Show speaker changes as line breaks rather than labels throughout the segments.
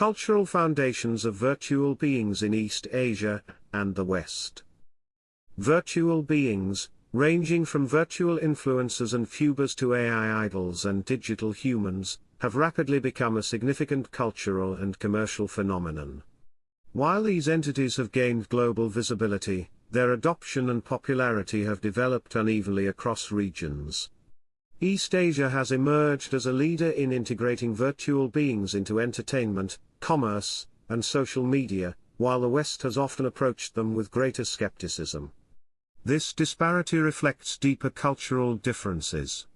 cultural foundations of virtual beings in East Asia and the West. Virtual beings, ranging from virtual influencers and VTubers to AI idols and digital humans, have rapidly become a significant cultural and commercial phenomenon. While these entities have gained global visibility, their adoption and popularity have developed unevenly across regions. East Asia has emerged as a leader in integrating virtual beings into entertainment, commerce, and social media, while the West has often approached them with greater skepticism. This disparity reflects deeper cultural differences.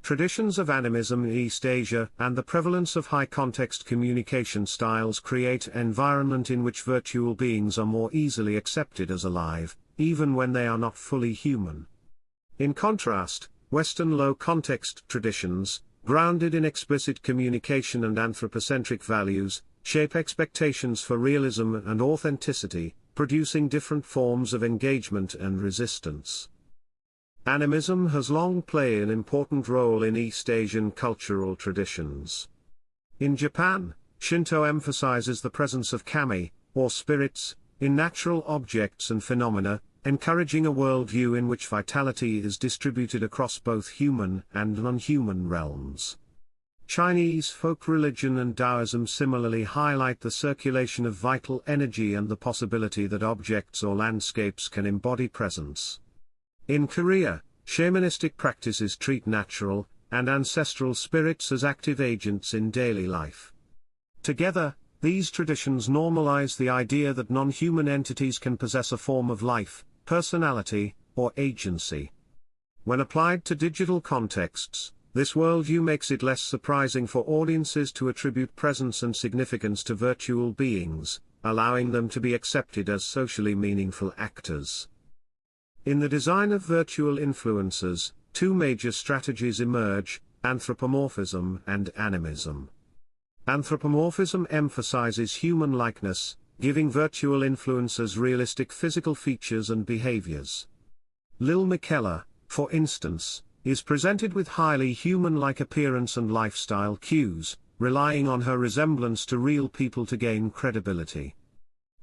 Traditions of animism in East Asia and the prevalence of high-context communication styles create an environment in which virtual beings are more easily accepted as alive, even when they are not fully human. In contrast, Western low-context traditions, grounded in explicit communication and anthropocentric values, shape expectations for realism and authenticity, producing different forms of engagement and resistance. Animism has long played an important role in East Asian cultural traditions. In Japan, Shinto emphasizes the presence of kami, or spirits, in natural objects and phenomena, encouraging a worldview in which vitality is distributed across both human and non-human realms. Chinese folk religion and Daoism similarly highlight the circulation of vital energy and the possibility that objects or landscapes can embody presence. In Korea, shamanistic practices treat natural and ancestral spirits as active agents in daily life. Together, these traditions normalize the idea that non-human entities can possess a form of life, personality, or agency. When applied to digital contexts, this worldview makes it less surprising for audiences to attribute presence and significance to virtual beings, allowing them to be accepted as socially meaningful actors. In the design of virtual influencers, two major strategies emerge: anthropomorphism and animism. Anthropomorphism emphasizes human likeness, giving virtual influencers realistic physical features and behaviors. Lil Miquela, for instance, is presented with highly human-like appearance and lifestyle cues, relying on her resemblance to real people to gain credibility.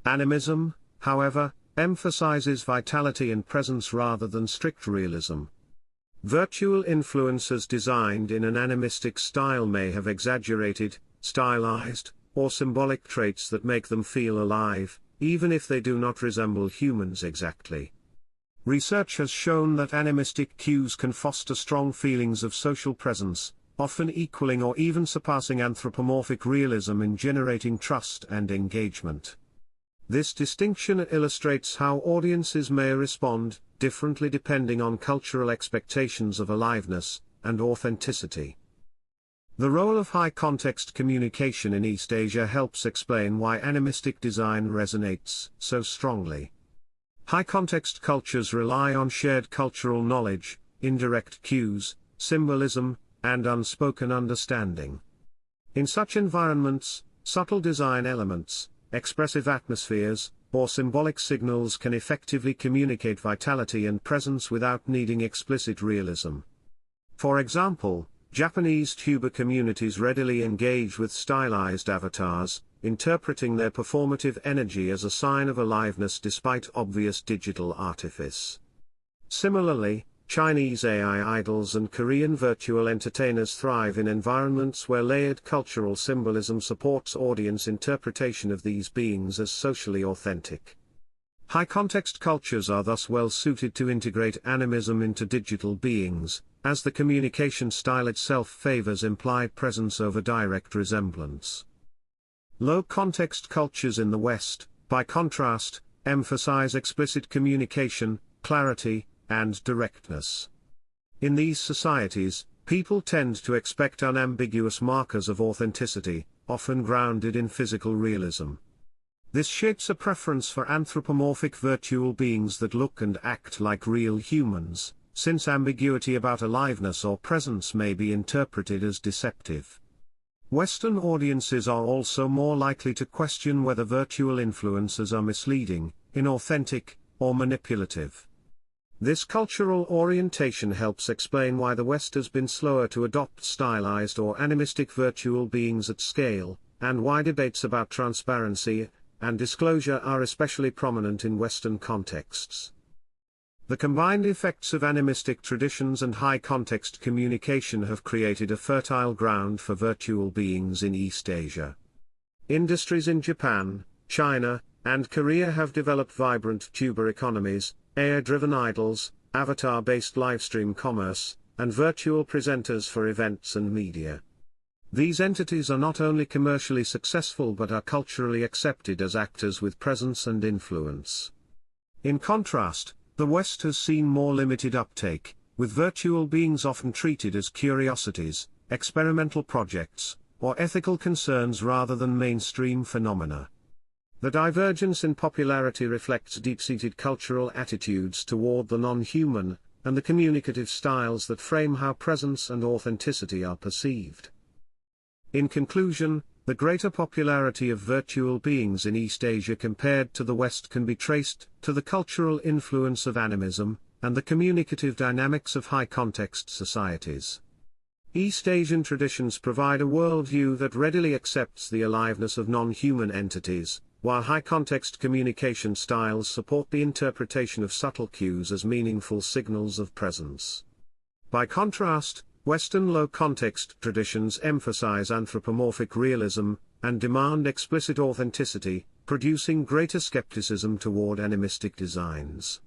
Animism, however, emphasizes vitality and presence rather than strict realism. Virtual influencers designed in an animistic style may have exaggerated, stylized, or symbolic traits that make them feel alive, even if they do not resemble humans exactly. Research has shown that animistic cues can foster strong feelings of social presence, often equaling or even surpassing anthropomorphic realism in generating trust and engagement. This distinction illustrates how audiences may respond differently depending on cultural expectations of aliveness and authenticity. The role of high-context communication in East Asia helps explain why animistic design resonates so strongly. High-context cultures rely on shared cultural knowledge, indirect cues, symbolism, and unspoken understanding. In such environments, subtle design elements, expressive atmospheres, or symbolic signals can effectively communicate vitality and presence without needing explicit realism. For example, Japanese tuber communities readily engage with stylized avatars, interpreting their performative energy as a sign of aliveness despite obvious digital artifice. Similarly, Chinese AI idols and Korean virtual entertainers thrive in environments where layered cultural symbolism supports audience interpretation of these beings as socially authentic. High-context cultures are thus well suited to integrate animism into digital beings, as the communication style itself favors implied presence over direct resemblance. Low-context cultures in the West, by contrast, emphasize explicit communication, clarity, and directness. In these societies, people tend to expect unambiguous markers of authenticity, often grounded in physical realism. This shapes a preference for anthropomorphic virtual beings that look and act like real humans, since ambiguity about aliveness or presence may be interpreted as deceptive. Western audiences are also more likely to question whether virtual influencers are misleading, inauthentic, or manipulative. This cultural orientation helps explain why the West has been slower to adopt stylized or animistic virtual beings at scale, and why debates about transparency and disclosure are especially prominent in Western contexts. The combined effects of animistic traditions and high-context communication have created a fertile ground for virtual beings in East Asia. Industries in Japan, China, and Korea have developed vibrant VTuber economies, AI-driven idols, avatar-based livestream commerce, and virtual presenters for events and media. These entities are not only commercially successful but are culturally accepted as actors with presence and influence. In contrast, the West has seen more limited uptake, with virtual beings often treated as curiosities, experimental projects, or ethical concerns rather than mainstream phenomena. The divergence in popularity reflects deep-seated cultural attitudes toward the non-human, and the communicative styles that frame how presence and authenticity are perceived. In conclusion, the greater popularity of virtual beings in East Asia compared to the West can be traced to the cultural influence of animism, and the communicative dynamics of high-context societies. East Asian traditions provide a worldview that readily accepts the aliveness of non-human entities, while high-context communication styles support the interpretation of subtle cues as meaningful signals of presence. By contrast, Western low-context traditions emphasize anthropomorphic realism, and demand explicit authenticity, producing greater skepticism toward animistic designs.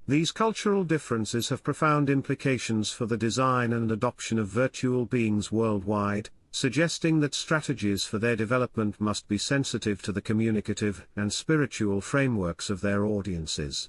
These cultural differences have profound implications for the design and adoption of virtual beings worldwide, suggesting that strategies for their development must be sensitive to the communicative and spiritual frameworks of their audiences.